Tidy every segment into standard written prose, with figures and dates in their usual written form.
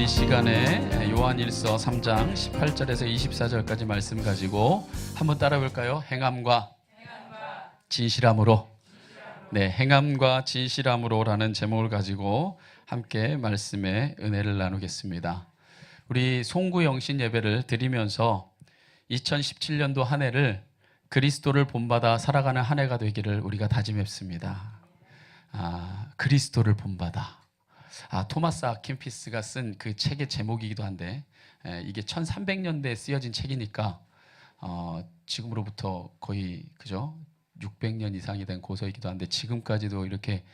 시간에 요한일서 3장 18절에서 24절까지 말씀 가지고 한번 따라 볼까요? 행함과 진실함으로. 네, 행함과 진실함으로라는 제목을 가지고 함께 말씀의 은혜를 나누겠습니다. 우리 송구 영신 예배를 드리면서 2017년도 한 해를 그리스도를 본받아 살아가는 한 해가 되기를 우리가 다짐했습니다. 그리스도를 본받아. 토마스 아킨피스가 쓴 그 책의 제목이기도 한데, 이게 1300년대에 쓰여진 책이니까 지금으로부터 거의 600년 이상이 된 고서이기도 한데, 지금까지도 이렇게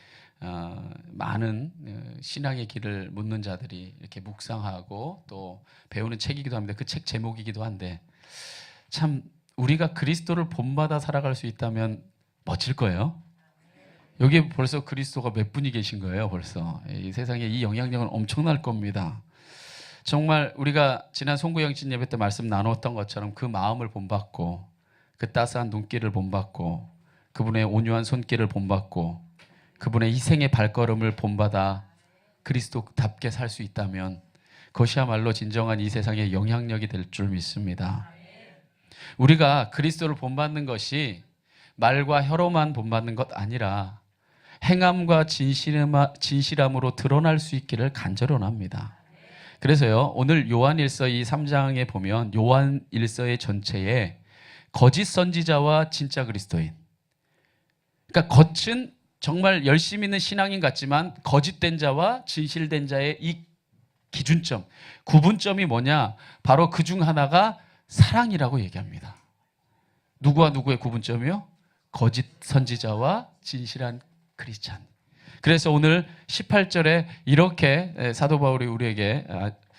많은 신앙의 길을 묻는 자들이 이렇게 묵상하고 또 배우는 책이기도 합니다. 그 책 제목이기도 한데, 참 우리가 그리스도를 본받아 살아갈 수 있다면 멋질 거예요. 여기에 벌써 그리스도가 몇 분이 계신 거예요. 벌써 이 세상에 이 영향력은 엄청날 겁니다. 정말 우리가 지난 송구영신 예배 때 말씀 나눴던 것처럼 그 마음을 본받고, 그 따스한 눈길을 본받고, 그분의 온유한 손길을 본받고, 그분의 희생의 발걸음을 본받아 그리스도답게 살 수 있다면 그것이야말로 진정한 이 세상의 영향력이 될 줄 믿습니다. 우리가 그리스도를 본받는 것이 말과 혀로만 본받는 것 아니라 행함과 진실함으로 드러날 수 있기를 간절히 원합니다. 그래서요, 오늘 요한일서 이 3장에 보면 요한일서의 전체에 거짓 선지자와 진짜 그리스도인, 그러니까 겉은 정말 열심히 있는 신앙인 같지만 거짓된 자와 진실된 자의 이 기준점, 구분점이 뭐냐? 바로 그 중 하나가 사랑이라고 얘기합니다. 누구와 누구의 구분점이요? 거짓 선지자와 진실한 크리스찬. 그래서 오늘 18절에 이렇게 사도 바울이 우리에게,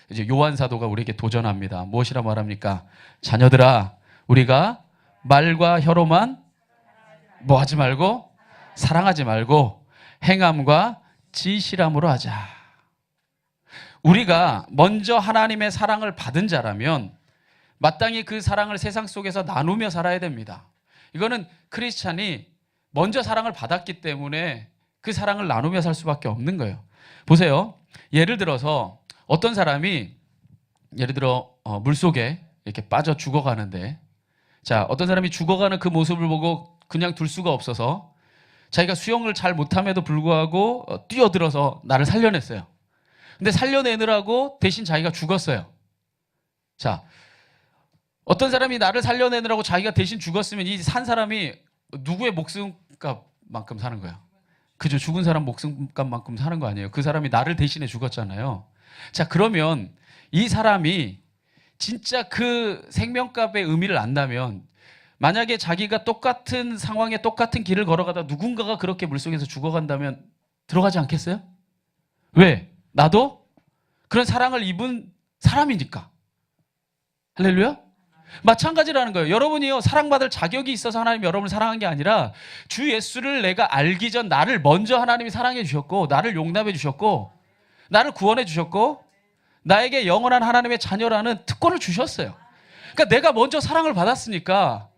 이제 요한 사도가 우리에게 도전합니다. 무엇이라 말합니까? 자녀들아, 우리가 말과 혀로만 뭐 하지 말고, 사랑하지 말고 행함과 진실함으로 하자. 우리가 먼저 하나님의 사랑을 받은 자라면 마땅히 그 사랑을 세상 속에서 나누며 살아야 됩니다. 이거는 크리스찬이 먼저 사랑을 받았기 때문에 그 사랑을 나누며 살 수밖에 없는 거예요. 보세요. 예를 들어서 어떤 사람이 물속에 이렇게 빠져 죽어가는데, 어떤 사람이 죽어가는 그 모습을 보고 그냥 둘 수가 없어서 자기가 수영을 잘 못함에도 불구하고 뛰어들어서 나를 살려냈어요. 근데 살려내느라고 대신 자기가 죽었어요. 어떤 사람이 나를 살려내느라고 자기가 대신 죽었으면 이 산 사람이 누구의 목숨값만큼 사는 거예요. 그죠? 죽은 사람 목숨값만큼 사는 거 아니에요. 그 사람이 나를 대신해 죽었잖아요. 그러면 이 사람이 진짜 그 생명값의 의미를 안다면, 만약에 자기가 똑같은 상황에 똑같은 길을 걸어가다 누군가가 그렇게 물속에서 죽어간다면 들어가지 않겠어요? 왜? 나도 그런 사랑을 입은 사람이니까. 할렐루야? 마찬가지라는 거예요. 여러분이요, 사랑받을 자격이 있어서 하나님이 여러분을 사랑한 게 아니라 주 예수를 내가 알기 전 나를 먼저 하나님이 사랑해 주셨고, 나를 용납해 주셨고, 나를 구원해 주셨고, 나에게 영원한 하나님의 자녀라는 특권을 주셨어요. 그러니까 내가 먼저 사랑을 받았으니까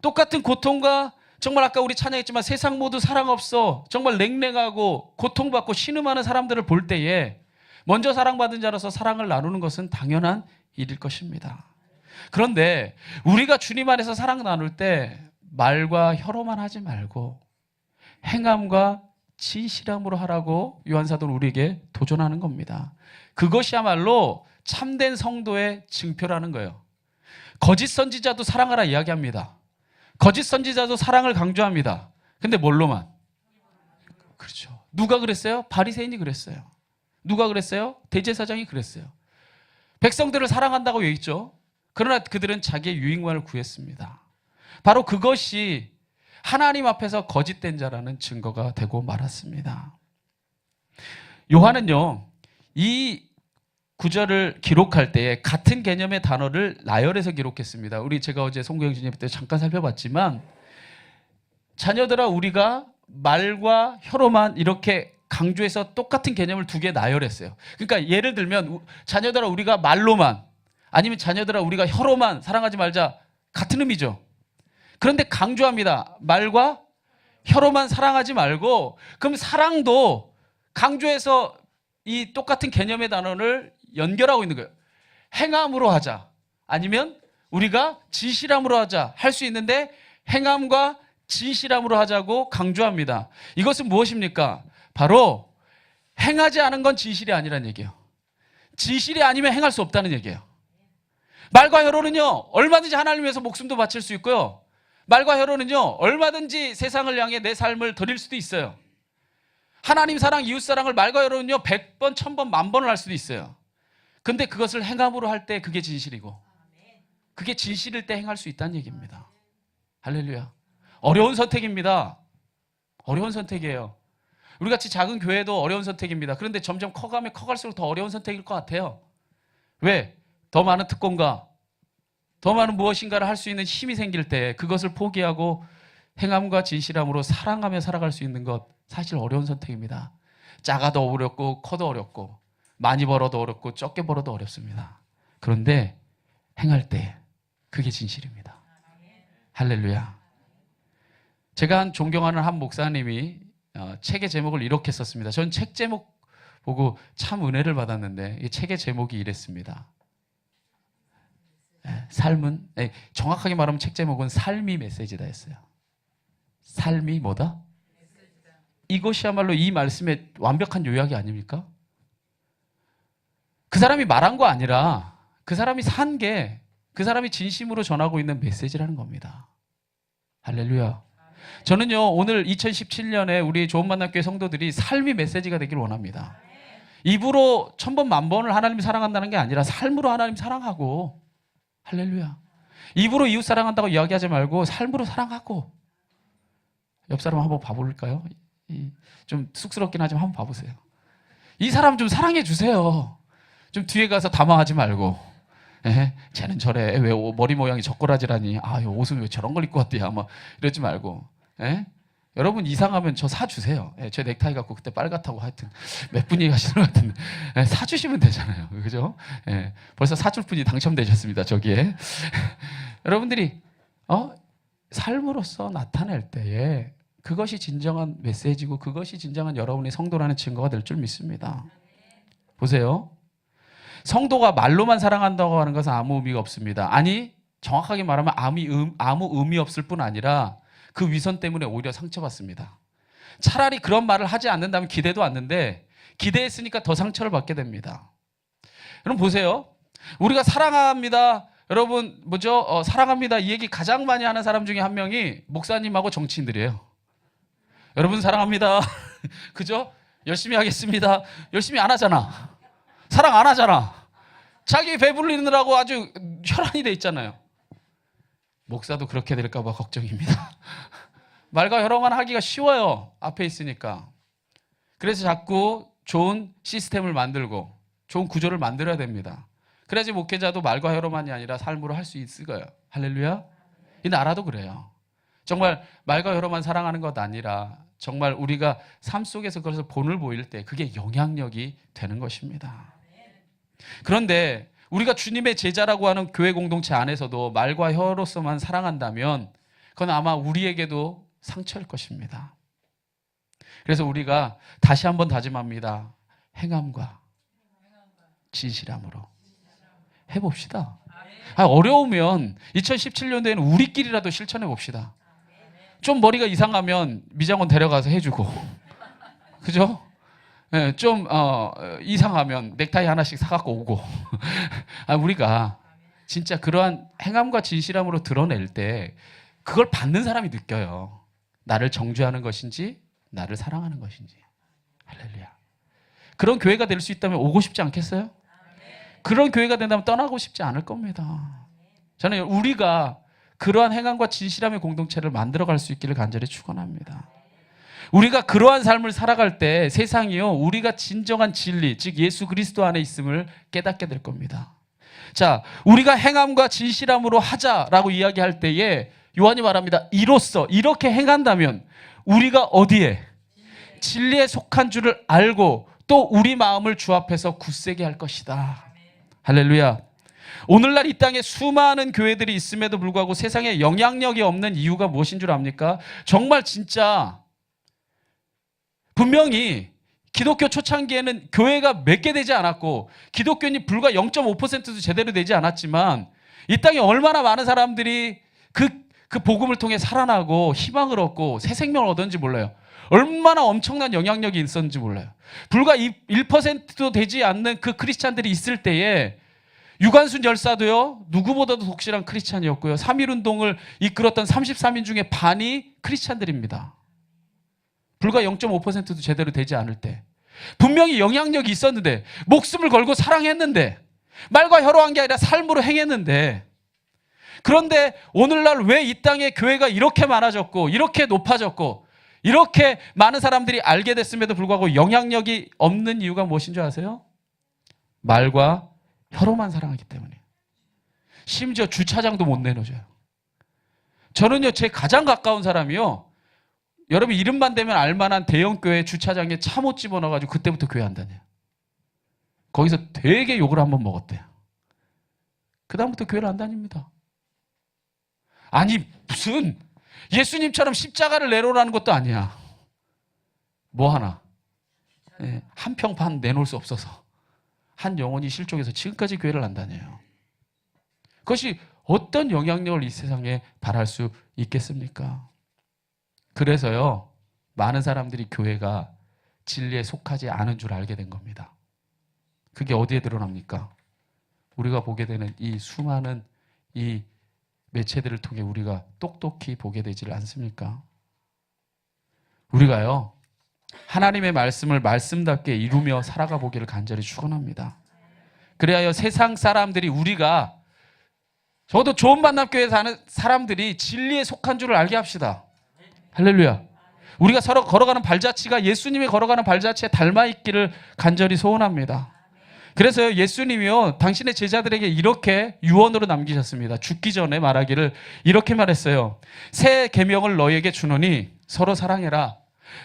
똑같은 고통과, 정말 아까 우리 찬양했지만 세상 모두 사랑 없어, 정말 냉랭하고 고통받고 신음하는 사람들을 볼 때에 먼저 사랑받은 자로서 사랑을 나누는 것은 당연한 일일 것입니다. 그런데 우리가 주님 안에서 사랑 나눌 때 말과 혀로만 하지 말고 행함과 진실함으로 하라고 요한사도는 우리에게 도전하는 겁니다. 그것이야말로 참된 성도의 증표라는 거예요. 거짓 선지자도 사랑하라 이야기합니다. 거짓 선지자도 사랑을 강조합니다. 근데 뭘로만? 그렇죠. 누가 그랬어요? 바리새인이 그랬어요. 누가 그랬어요? 대제사장이 그랬어요. 백성들을 사랑한다고 얘기했죠. 그러나 그들은 자기의 유익만을 구했습니다. 바로 그것이 하나님 앞에서 거짓된 자라는 증거가 되고 말았습니다. 요한은요, 이 구절을 기록할 때에 같은 개념의 단어를 나열해서 기록했습니다. 제가 어제 송구영신 예배 때 잠깐 살펴봤지만, 자녀들아, 우리가 말과 혀로만 이렇게 강조해서 똑같은 개념을 두 개 나열했어요. 그러니까 예를 들면 자녀들아, 우리가 말로만, 아니면 자녀들아, 우리가 혀로만 사랑하지 말자, 같은 의미죠. 그런데 강조합니다. 말과 혀로만 사랑하지 말고, 그럼 사랑도 강조해서 이 똑같은 개념의 단어를 연결하고 있는 거예요. 행함으로 하자. 아니면 우리가 진실함으로 하자. 할 수 있는데 행함과 진실함으로 하자고 강조합니다. 이것은 무엇입니까? 바로 행하지 않은 건 진실이 아니란 얘기예요. 진실이 아니면 행할 수 없다는 얘기예요. 말과 혀로는요, 얼마든지 하나님 위해서 목숨도 바칠 수 있고요. 말과 혀로는요, 얼마든지 세상을 향해 내 삶을 드릴 수도 있어요. 하나님 사랑, 이웃 사랑을 말과 혀로는요, 100번, 1000번, 10,000번을 할 수도 있어요. 근데 그것을 행함으로 할 때 그게 진실이고, 그게 진실일 때 행할 수 있다는 얘기입니다. 할렐루야. 어려운 선택입니다. 어려운 선택이에요. 우리 같이 작은 교회도 어려운 선택입니다. 그런데 점점 커가면 커갈수록 더 어려운 선택일 것 같아요. 왜? 더 많은 특권과 더 많은 무엇인가를 할 수 있는 힘이 생길 때 그것을 포기하고 행함과 진실함으로 사랑하며 살아갈 수 있는 것, 사실 어려운 선택입니다. 작아도 어렵고 커도 어렵고 많이 벌어도 어렵고 적게 벌어도 어렵습니다. 그런데 행할 때 그게 진실입니다. 할렐루야. 제가 존경하는 한 목사님이 책의 제목을 이렇게 썼습니다. 전 책 제목 보고 참 은혜를 받았는데 이 책의 제목이 이랬습니다. 삶은, 정확하게 말하면 책 제목은 삶이 메시지다 했어요. 삶이 뭐다? 이것이야말로 이 말씀의 완벽한 요약이 아닙니까? 그 사람이 말한 거 아니라 그 사람이 산 게 그 사람이 진심으로 전하고 있는 메시지라는 겁니다. 할렐루야. 저는요, 오늘 2017년에 우리 좋은 만남교회 성도들이 삶이 메시지가 되길 원합니다. 입으로 1000번, 10,000번을 하나님 사랑한다는 게 아니라 삶으로 하나님 사랑하고, 할렐루야. 입으로 이웃 사랑한다고 이야기하지 말고 삶으로 사랑하고. 옆 사람 한번 봐볼까요? 좀 쑥스럽긴 하지만 한번 봐보세요. 이 사람 좀 사랑해 주세요. 좀 뒤에 가서 담화하지 말고. 쟤는 저래. 왜 머리 모양이 젓가락질하니? 옷은 왜 저런 걸 입고 왔대야? 막 이러지 말고. 여러분 이상하면 저 사주세요. 제 넥타이 갖고 그때 빨갛다고 하여튼 몇 분이 가시는 것 같은데 사주시면 되잖아요. 그죠? 벌써 사줄 분이 당첨되셨습니다. 저기에. 여러분들이 삶으로서 나타낼 때에 그것이 진정한 메시지고 그것이 진정한 여러분의 성도라는 증거가 될 줄 믿습니다. 보세요. 성도가 말로만 사랑한다고 하는 것은 아무 의미가 없습니다. 아니, 정확하게 말하면 아무 의미 없을 뿐 아니라 그 위선 때문에 오히려 상처받습니다. 차라리 그런 말을 하지 않는다면 기대도 않는데 기대했으니까 더 상처를 받게 됩니다. 여러분 보세요. 우리가 사랑합니다. 여러분 뭐죠? 사랑합니다. 이 얘기 가장 많이 하는 사람 중에 한 명이 목사님하고 정치인들이에요. 여러분 사랑합니다. 그죠? 열심히 하겠습니다. 열심히 안 하잖아. 사랑 안 하잖아. 자기 배불리느라고 아주 혈안이 돼 있잖아요. 목사도 그렇게 될까 봐 걱정입니다. 말과 혈어만 하기가 쉬워요. 앞에 있으니까. 그래서 자꾸 좋은 시스템을 만들고 좋은 구조를 만들어야 됩니다. 그래야지 목회자도 말과 혈어만이 아니라 삶으로 할 수 있을 거예요. 할렐루야. 이 나라도 그래요. 정말 말과 혈어만 사랑하는 것 아니라 정말 우리가 삶 속에서 그것을 본을 보일 때 그게 영향력이 되는 것입니다. 그런데 우리가 주님의 제자라고 하는 교회 공동체 안에서도 말과 혀로서만 사랑한다면 그건 아마 우리에게도 상처일 것입니다. 그래서 우리가 다시 한번 다짐합니다. 행함과 진실함으로 해봅시다. 어려우면 2017년도에는 우리끼리라도 실천해 봅시다. 좀 머리가 이상하면 미장원 데려가서 해주고, 그죠? 좀 이상하면 넥타이 하나씩 사갖고 오고. 우리가 진짜 그러한 행함과 진실함으로 드러낼 때 그걸 받는 사람이 느껴요. 나를 정죄하는 것인지 나를 사랑하는 것인지. 할렐루야. 그런 교회가 될 수 있다면 오고 싶지 않겠어요? 그런 교회가 된다면 떠나고 싶지 않을 겁니다. 저는 우리가 그러한 행함과 진실함의 공동체를 만들어갈 수 있기를 간절히 축원합니다. 우리가 그러한 삶을 살아갈 때 세상이요, 우리가 진정한 진리, 즉 예수 그리스도 안에 있음을 깨닫게 될 겁니다. 자, 우리가 행함과 진실함으로 하자라고 이야기할 때에 요한이 말합니다. 이로써 이렇게 행한다면 우리가 어디에? 진리에 속한 줄을 알고 또 우리 마음을 주 앞에서 굳세게 할 것이다. 할렐루야. 오늘날 이 땅에 수많은 교회들이 있음에도 불구하고 세상에 영향력이 없는 이유가 무엇인 줄 압니까? 정말 진짜 분명히 기독교 초창기에는 교회가 몇 개 되지 않았고 기독교인이 불과 0.5%도 제대로 되지 않았지만 이 땅에 얼마나 많은 사람들이 그 복음을 통해 살아나고 희망을 얻고 새 생명을 얻었는지 몰라요. 얼마나 엄청난 영향력이 있었는지 몰라요. 불과 1%도 되지 않는 그 크리스찬들이 있을 때에 유관순 열사도요, 누구보다도 독실한 크리스찬이었고요. 3.1운동을 이끌었던 33인 중에 반이 크리스찬들입니다. 불과 0.5%도 제대로 되지 않을 때. 분명히 영향력이 있었는데, 목숨을 걸고 사랑했는데, 말과 혀로 한 게 아니라 삶으로 행했는데, 그런데 오늘날 왜 이 땅에 교회가 이렇게 많아졌고, 이렇게 높아졌고, 이렇게 많은 사람들이 알게 됐음에도 불구하고 영향력이 없는 이유가 무엇인 줄 아세요? 말과 혀로만 사랑하기 때문에. 심지어 주차장도 못 내놓아줘요. 저는요, 제 가장 가까운 사람이요, 여러분 이름만 대면 알만한 대형교회 주차장에 차 못 집어넣어가지고 그때부터 교회 안 다녀요. 거기서 되게 욕을 한번 먹었대요. 그 다음부터 교회를 안 다닙니다. 아니 무슨 예수님처럼 십자가를 내놓으라는 것도 아니야. 뭐 하나, 한 평 반 내놓을 수 없어서 한 영혼이 실족해서 지금까지 교회를 안 다녀요. 그것이 어떤 영향력을 이 세상에 발할 수 있겠습니까? 그래서요, 많은 사람들이 교회가 진리에 속하지 않은 줄 알게 된 겁니다. 그게 어디에 드러납니까? 우리가 보게 되는 이 수많은 이 매체들을 통해 우리가 똑똑히 보게 되질 않습니까? 우리가요, 하나님의 말씀을 말씀답게 이루며 살아가 보기를 간절히 축원합니다. 그래야 세상 사람들이, 우리가, 저도 좋은 만남교회에 사는 사람들이 진리에 속한 줄을 알게 합시다. 할렐루야. 우리가 서로 걸어가는 발자취가 예수님이 걸어가는 발자취에 닮아있기를 간절히 소원합니다. 그래서 예수님이요, 당신의 제자들에게 이렇게 유언으로 남기셨습니다. 죽기 전에 말하기를 이렇게 말했어요. 새 계명을 너희에게 주노니 서로 사랑해라.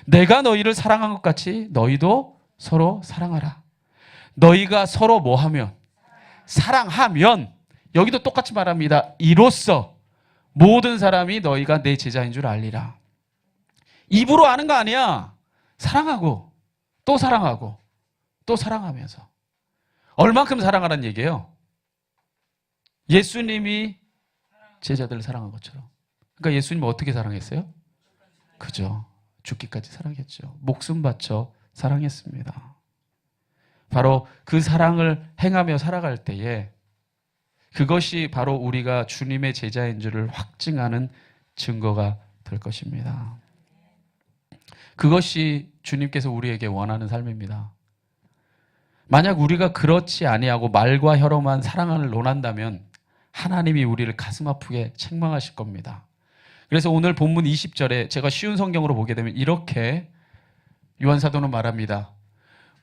내가 너희를 사랑한 것 같이 너희도 서로 사랑하라. 너희가 서로 뭐하면? 사랑하면, 여기도 똑같이 말합니다. 이로써 모든 사람이 너희가 내 제자인 줄 알리라. 입으로 아는 거 아니야. 사랑하고 또 사랑하고 또 사랑하면서. 얼만큼 사랑하라는 얘기예요? 예수님이 제자들을 사랑한 것처럼. 그러니까 예수님은 어떻게 사랑했어요? 그죠. 죽기까지 사랑했죠. 목숨 바쳐 사랑했습니다. 바로 그 사랑을 행하며 살아갈 때에 그것이 바로 우리가 주님의 제자인 줄을 확증하는 증거가 될 것입니다. 그것이 주님께서 우리에게 원하는 삶입니다. 만약 우리가 그렇지 아니하고 말과 혀로만 사랑을 논한다면 하나님이 우리를 가슴 아프게 책망하실 겁니다. 그래서 오늘 본문 20절에 제가 쉬운 성경으로 보게 되면 이렇게 요한사도는 말합니다.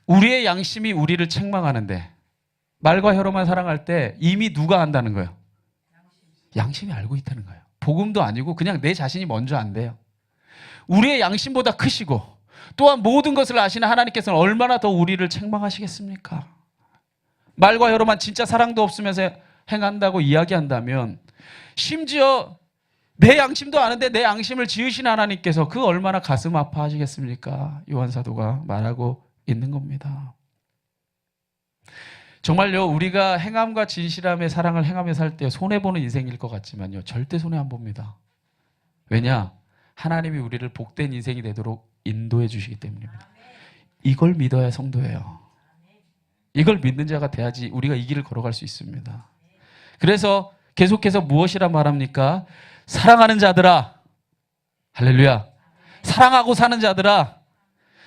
우리의 양심이 우리를 책망하는데, 말과 혀로만 사랑할 때 이미 누가 안다는 거예요? 양심이 알고 있다는 거예요. 복음도 아니고 그냥 내 자신이 먼저 안대요. 우리의 양심보다 크시고 또한 모든 것을 아시는 하나님께서는 얼마나 더 우리를 책망하시겠습니까? 말과 혀로만 진짜 사랑도 없으면서 행한다고 이야기한다면, 심지어 내 양심도 아는데 내 양심을 지으신 하나님께서 그 얼마나 가슴 아파하시겠습니까? 요한사도가 말하고 있는 겁니다. 정말요, 우리가 행함과 진실함의 사랑을 행하며 살 때 손해보는 인생일 것 같지만요, 절대 손해 안 봅니다. 왜냐? 하나님이 우리를 복된 인생이 되도록 인도해 주시기 때문입니다. 이걸 믿어야 성도예요. 이걸 믿는 자가 돼야지 우리가 이 길을 걸어갈 수 있습니다. 그래서 계속해서 무엇이라 말합니까? 사랑하는 자들아, 할렐루야, 사랑하고 사는 자들아,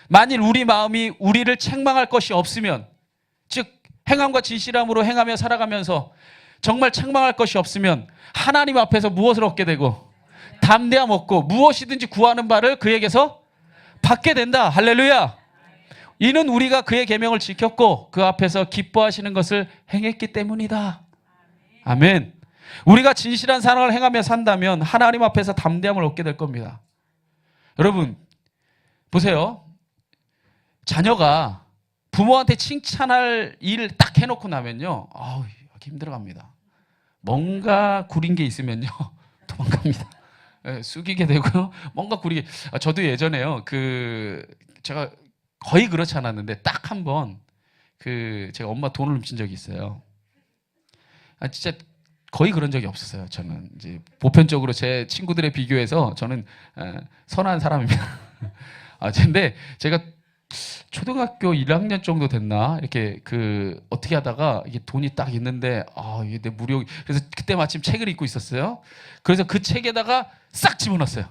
만일 우리 마음이 우리를 책망할 것이 없으면, 즉 행함과 진실함으로 행하며 살아가면서 정말 책망할 것이 없으면 하나님 앞에서 무엇을 얻게 되고 담대함 얻고 무엇이든지 구하는 바를 그에게서 받게 된다. 할렐루야. 이는 우리가 그의 계명을 지켰고 그 앞에서 기뻐하시는 것을 행했기 때문이다. 아멘. 우리가 진실한 사랑을 행하며 산다면 하나님 앞에서 담대함을 얻게 될 겁니다. 여러분 보세요. 자녀가 부모한테 칭찬할 일을 딱 해놓고 나면요, 아우 힘들어갑니다. 뭔가 구린 게 있으면요 도망갑니다. 숙이게 되고요. 뭔가 구리게. 저도 예전에요, 제가 거의 그렇지 않았는데 딱 한 번 제가 엄마 돈을 훔친 적이 있어요. 진짜 거의 그런 적이 없었어요. 저는 이제 보편적으로 제 친구들에 비교해서 저는 선한 사람입니다. 근데 제가 초등학교 1학년 정도 됐나 이렇게 어떻게 하다가 이게 돈이 딱 있는데 이게 내 무력, 그래서 그때 마침 책을 읽고 있었어요. 그래서 그 책에다가 싹 집어넣었어요.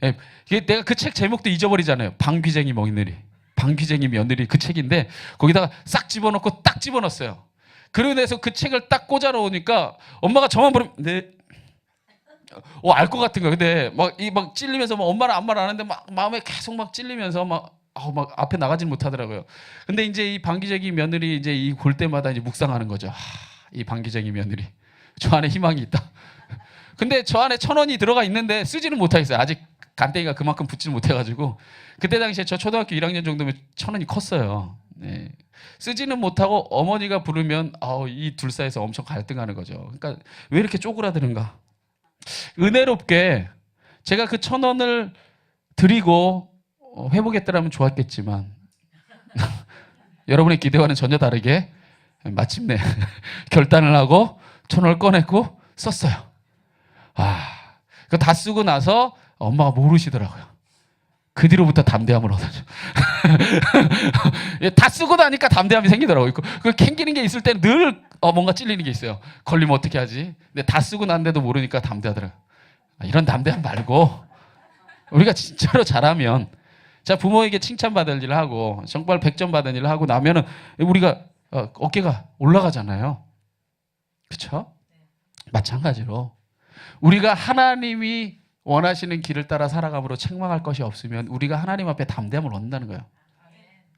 예, 이게 내가 그 책 제목도 잊어버리잖아요. 방귀쟁이 며느리, 방귀쟁이 며느리, 그 책인데 거기다가 싹 집어넣고 딱 집어넣었어요. 그러고 나서 그 책을 딱 꽂아 놓으니까 엄마가 저만 보면 알 것 같은 거야. 근데 막 찔리면서 엄마는 아무 말 안 하는데 막 마음에 계속 막 찔리면서 막 앞에 나가지는 못하더라고요. 근데 이제 이 방귀쟁이 며느리 이제 이 볼 때마다 이제 묵상하는 거죠. 이 방귀쟁이 며느리, 저 안에 희망이 있다. 근데 저 안에 1,000원이 들어가 있는데 쓰지는 못하겠어요. 아직 간땡이가 그만큼 붙지는 못해가지고. 그때 당시에 저 초등학교 1학년 정도면 1,000원이 컸어요. 네. 쓰지는 못하고 어머니가 부르면 이 둘 사이에서 엄청 갈등하는 거죠. 그러니까 왜 이렇게 쪼그라드는가? 은혜롭게 제가 그 1,000원을 드리고 회복했더라면 좋았겠지만 여러분의 기대와는 전혀 다르게 마침내 결단을 하고 1,000원을 꺼냈고 썼어요. 그거 다 쓰고 나서 엄마가 모르시더라고요. 그 뒤로부터 담대함을 얻었죠. 다 쓰고 나니까 담대함이 생기더라고요. 그 캥기는 게 있을 때는 늘 뭔가 찔리는 게 있어요. 걸리면 어떻게 하지? 근데 다 쓰고 난데도 모르니까 담대하더라고요. 이런 담대함 말고 우리가 진짜로 잘하면, 자, 부모에게 칭찬받을 일을 하고 정말 100점 받은 일을 하고 나면은 우리가 어깨가 올라가잖아요. 그렇죠? 마찬가지로 우리가 하나님이 원하시는 길을 따라 살아감으로 책망할 것이 없으면 우리가 하나님 앞에 담대함을 얻는다는 거예요.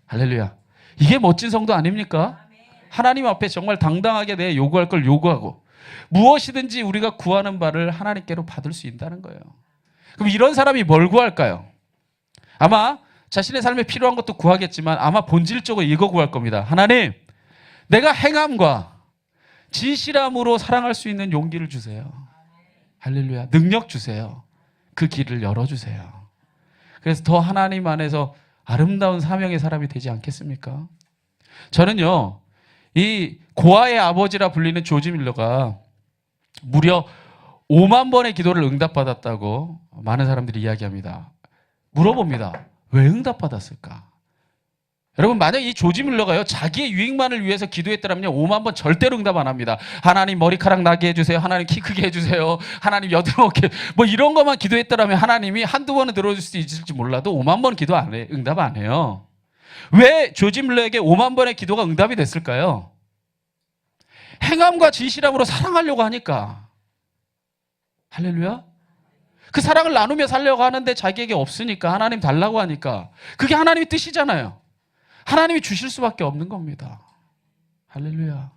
할렐루야. 이게 멋진 성도 아닙니까? 하나님 앞에 정말 당당하게 내 요구할 걸 요구하고 무엇이든지 우리가 구하는 바를 하나님께로 받을 수 있다는 거예요. 그럼 이런 사람이 뭘 구할까요? 아마 자신의 삶에 필요한 것도 구하겠지만 아마 본질적으로 이거 구할 겁니다. 하나님, 내가 행함과 진실함으로 사랑할 수 있는 용기를 주세요. 할렐루야. 능력 주세요. 그 길을 열어주세요. 그래서 더 하나님 안에서 아름다운 사명의 사람이 되지 않겠습니까? 저는요, 이 고아의 아버지라 불리는 조지 밀러가 무려 5만 번의 기도를 응답받았다고 많은 사람들이 이야기합니다. 물어봅니다. 왜 응답받았을까? 여러분, 만약 이 조지 밀러가요, 자기의 유익만을 위해서 기도했더라면 5만 번 절대로 응답 안 합니다. 하나님 머리카락 나게 해주세요. 하나님 키 크게 해주세요. 하나님 여드름없게, 이런 것만 기도했더라면 하나님이 한두 번은 들어줄 수 있을지 몰라도 5만 번 기도 안 해, 응답 안 해요. 왜 조지 밀러에게 5만 번의 기도가 응답이 됐을까요? 행함과 진실함으로 사랑하려고 하니까. 할렐루야. 그 사랑을 나누며 살려고 하는데 자기에게 없으니까 하나님 달라고 하니까. 그게 하나님의 뜻이잖아요. 하나님이 주실 수밖에 없는 겁니다. 할렐루야.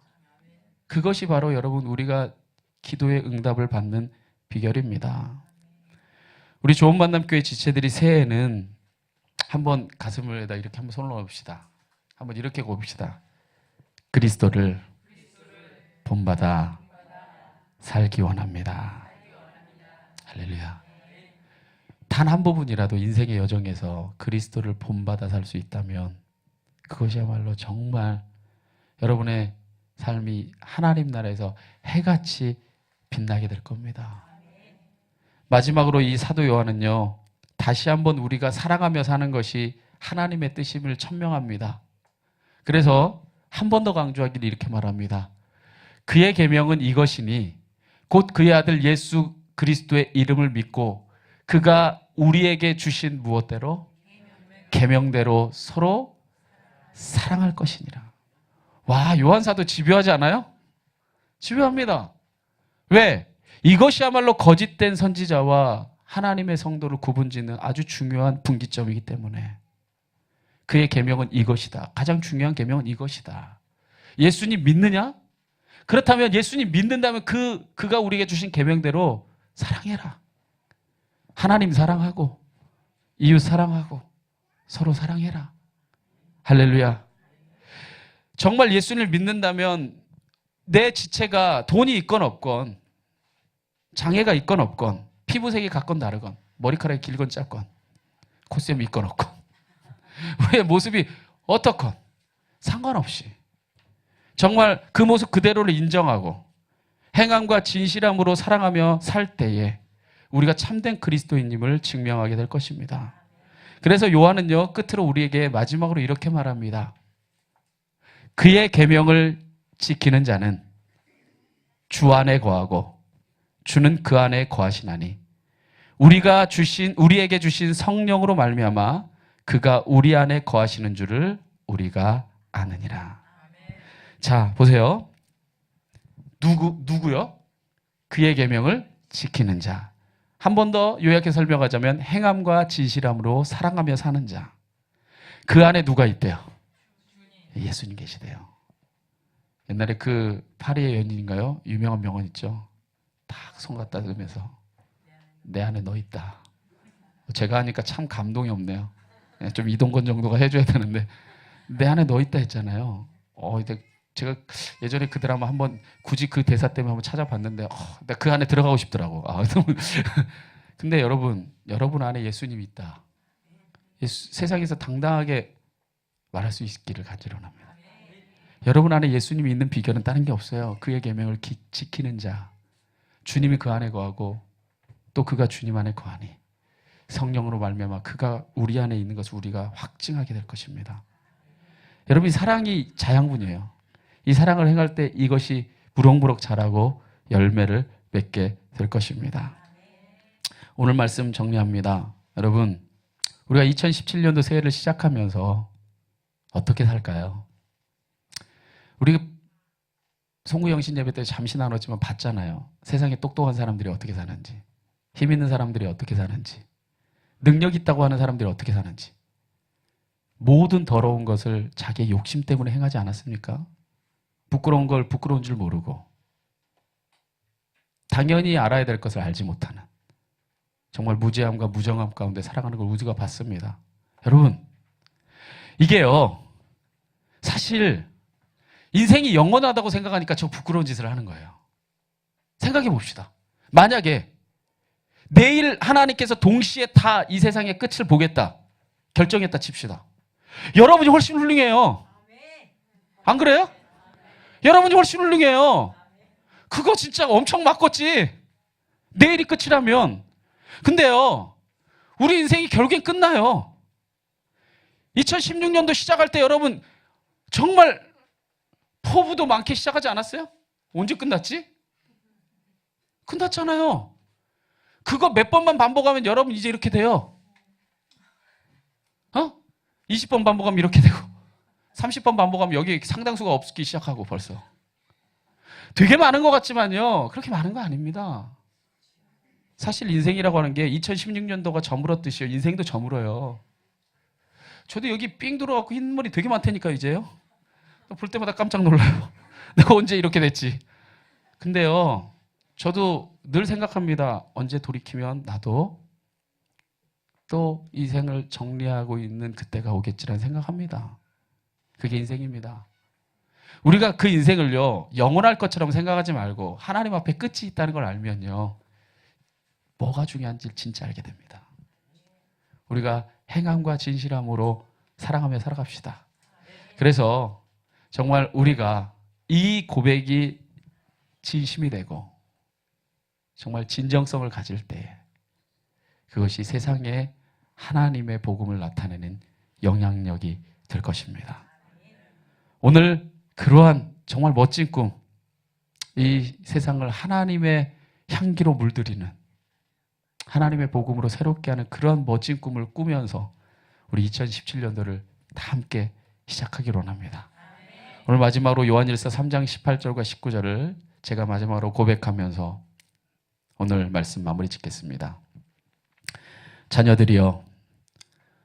그것이 바로 여러분 우리가 기도의 응답을 받는 비결입니다. 우리 좋은 만남 교회 지체들이 새해에는 한번 가슴에다 이렇게 한번 손을 넣읍시다. 한번 이렇게 곱시다. 그리스도를 본받아 살기 원합니다. 할렐루야. 단 한 부분이라도 인생의 여정에서 그리스도를 본받아 살 수 있다면 그것이야말로 정말 여러분의 삶이 하나님 나라에서 해같이 빛나게 될 겁니다. 마지막으로 이 사도 요한은요, 다시 한번 우리가 사랑하며 사는 것이 하나님의 뜻임을 천명합니다. 그래서 한 번 더 강조하기를 이렇게 말합니다. 그의 계명은 이것이니 곧 그의 아들 예수 그리스도의 이름을 믿고 그가 우리에게 주신 무엇대로? 계명대로 서로 사랑할 것이니라. 와, 요한사도 집요하지 않아요? 집요합니다. 왜? 이것이야말로 거짓된 선지자와 하나님의 성도를 구분짓는 아주 중요한 분기점이기 때문에 그의 계명은 이것이다. 가장 중요한 계명은 이것이다. 예수님 믿느냐? 그렇다면 예수님 믿는다면 그가 우리에게 주신 계명대로 사랑해라. 하나님 사랑하고 이웃 사랑하고 서로 사랑해라. 할렐루야. 정말 예수님을 믿는다면 내 지체가 돈이 있건 없건 장애가 있건 없건 피부색이 같건 다르건 머리카락이 길건 짧건 콧셈이 있건 없건 우리의 모습이 어떻건 상관없이 정말 그 모습 그대로를 인정하고 행함과 진실함으로 사랑하며 살 때에 우리가 참된 그리스도인임을 증명하게 될 것입니다. 그래서 요한은요, 끝으로 우리에게 마지막으로 이렇게 말합니다. 그의 계명을 지키는 자는 주 안에 거하고 주는 그 안에 거하시나니 우리에게 주신 성령으로 말미암아 그가 우리 안에 거하시는 줄을 우리가 아느니라. 자, 보세요. 누구요? 그의 계명을 지키는 자. 한 번 더 요약해 설명하자면 행함과 진실함으로 사랑하며 사는 자. 그 안에 누가 있대요? 예수님 계시대요. 옛날에 그 파리의 연인인가요? 유명한 명언 있죠. 딱 손 갖다 대면서 내 안에 너 있다. 제가 하니까 참 감동이 없네요. 좀 이동건 정도가 해줘야 되는데 내 안에 너 있다 했잖아요. 제가 예전에 그 드라마 한번 굳이 그 대사 때문에 한번 찾아봤는데 내가 그 안에 들어가고 싶더라고. 근데 여러분 안에 예수님이 있다. 세상에서 당당하게 말할 수 있기를 간절합니다. 여러분 안에 예수님이 있는 비결은 다른 게 없어요. 그의 계명을 지키는 자. 주님이 그 안에 거하고 또 그가 주님 안에 거하니 성령으로 말미암아 그가 우리 안에 있는 것을 우리가 확증하게 될 것입니다. 여러분, 사랑이 자양분이에요. 이 사랑을 행할 때 이것이 무럭무럭 자라고 열매를 맺게 될 것입니다. 오늘 말씀 정리합니다. 여러분, 우리가 2017년도 새해를 시작하면서 어떻게 살까요? 우리가 송구영신 예배 때 잠시 나눴지만 봤잖아요. 세상에 똑똑한 사람들이 어떻게 사는지, 힘 있는 사람들이 어떻게 사는지, 능력 있다고 하는 사람들이 어떻게 사는지. 모든 더러운 것을 자기의 욕심 때문에 행하지 않았습니까? 부끄러운 걸 부끄러운 줄 모르고 당연히 알아야 될 것을 알지 못하는 정말 무지함과 무정함 가운데 살아가는 걸 우리가 봤습니다. 여러분, 이게요, 사실 인생이 영원하다고 생각하니까 저 부끄러운 짓을 하는 거예요. 생각해 봅시다. 만약에 내일 하나님께서 동시에 다 이 세상의 끝을 보겠다 결정했다 칩시다. 여러분이 훨씬 훌륭해요. 안 그래요? 여러분이 훨씬 훌륭해요. 그거 진짜 엄청 맞겠지. 내일이 끝이라면. 근데요, 우리 인생이 결국엔 끝나요. 2016년도 시작할 때 여러분 정말 포부도 많게 시작하지 않았어요? 언제 끝났지? 끝났잖아요. 그거 몇 번만 반복하면 여러분 이제 이렇게 돼요. 20번 반복하면 이렇게 되고 30번 반복하면 여기 상당수가 없기 시작하고 벌써. 되게 많은 것 같지만요, 그렇게 많은 거 아닙니다. 사실 인생이라고 하는 게 2016년도가 저물었듯이요, 인생도 저물어요. 저도 여기 삥 들어갖고 흰머리 되게 많다니까 이제요. 볼 때마다 깜짝 놀라요. 내가 언제 이렇게 됐지. 근데요, 저도 늘 생각합니다. 언제 돌이키면 나도 또 이 생을 정리하고 있는 그때가 오겠지라는 생각합니다. 그게 인생입니다. 우리가 그 인생을요, 영원할 것처럼 생각하지 말고 하나님 앞에 끝이 있다는 걸 알면요, 뭐가 중요한지 진짜 알게 됩니다. 우리가 행함과 진실함으로 사랑하며 살아갑시다. 그래서 정말 우리가 이 고백이 진심이 되고 정말 진정성을 가질 때 그것이 세상에 하나님의 복음을 나타내는 영향력이 될 것입니다. 오늘 그러한 정말 멋진 꿈, 이 세상을 하나님의 향기로 물들이는 하나님의 복음으로 새롭게 하는 그런 멋진 꿈을 꾸면서 우리 2017년도를 다 함께 시작하기로 합니다. 오늘 마지막으로 요한일서 3장 18절과 19절을 제가 마지막으로 고백하면서 오늘 말씀 마무리 짓겠습니다. 자녀들이여,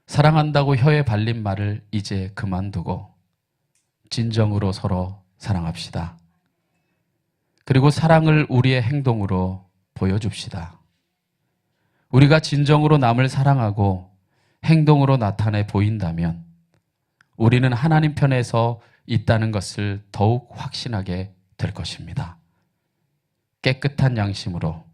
사랑한다고 혀에 발린 말을 이제 그만두고 진정으로 서로 사랑합시다. 그리고 사랑을 우리의 행동으로 보여줍시다. 우리가 진정으로 남을 사랑하고 행동으로 나타내 보인다면 우리는 하나님 편에서 있다는 것을 더욱 확신하게 될 것입니다. 깨끗한 양심으로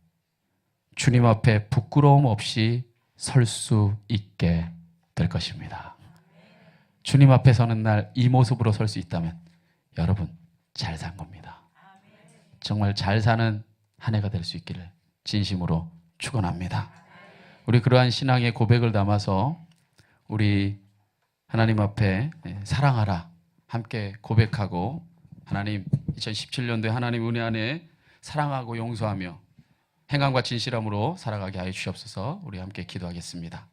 주님 앞에 부끄러움 없이 설 수 있게 될 것입니다. 주님 앞에 서는 날 이 모습으로 설 수 있다면 여러분 잘 산 겁니다. 정말 잘 사는 한 해가 될 수 있기를 진심으로 축원합니다. 우리 그러한 신앙의 고백을 담아서 우리 하나님 앞에 사랑하라 함께 고백하고, 하나님 2017년도에 하나님 은혜 안에 사랑하고 용서하며 행함과 진실함으로 살아가게 하여 주시옵소서. 우리 함께 기도하겠습니다.